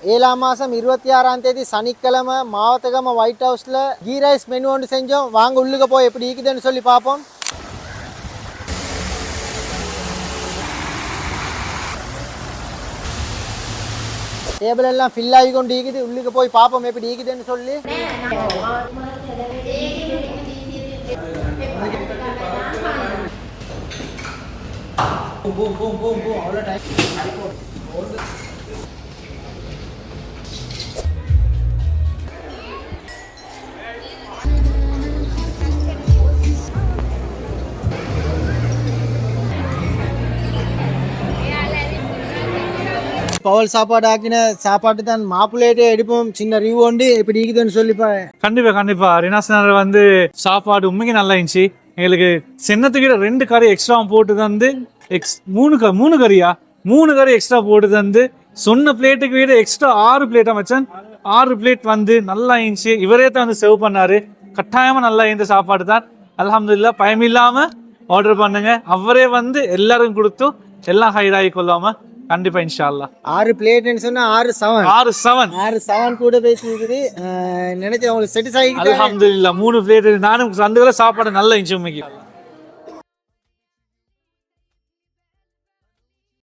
7ஆம் மாதம் 26ஆம் தேதி சனிக்கிழமை மாவட்டகம ஒயிட் ஹவுஸில் கீ ரைஸ் மெனு ஒன்று செஞ்சோம். வாங்க உள்ளுக்க போய் எப்படி இருக்குதுன்னு சொல்லி பார்ப்போம். டேபிள் எல்லாம் ஃபில் ஆகி கொண்டு இருக்குது. உள்ளுக்கு போய் பார்ப்போம் எப்படி இருக்குதுன்னு சொல்லி. அவ்வளோ டைம் பவல் சாப்பாடு ஆக்கின சாப்பாட்டு தான் மாப்பிள்ளையிட்டே எடுப்போம். சின்ன ரிவ்யூ உண்டு எப்படி இருக்குதுன்னு சொல்லிப்பா. கண்டிப்பா ரினாஸ்னர் வந்து சாப்பாடு உண்மைக்கு நல்லா இருந்துச்சு. எங்களுக்கு சின்னத்துக்கிட்ட 2 கறி எக்ஸ்ட்ரா போட்டு தந்து மூணு கறி எக்ஸ்ட்ரா போட்டு தந்து சொன்ன பிளேட்டுக்கு விட எக்ஸ்ட்ரா 6 பிளேட்டா மச்சான். 6 பிளேட் வந்து நல்லா இருந்துச்சு. இவரே தான் வந்து சர்வ் பண்ணாரு. கட்டாயமா நல்லா இருந்த சாப்பாடு தான். அல்ஹம்துலில்லாஹ் பயமில்லாம ஆர்டர் பண்ணுங்க. அவரே வந்து எல்லாரும் கொடுத்து எல்லாம் ஹைராகி கொள்ளாம கண்டிப்பா இன்ஷா அல்லாஹ். 6 பிளேட்னு சொன்னா 6 7 கூட பேசிக்குது. நினைச்சு உங்களுக்கு செட்டிஸ் ஆகி அல்ஹம்துலில்லாஹ் 3 பிளேட் நானும் அந்த சாப்பாடு நல்லா இருந்துச்சு உண்மைக்கு.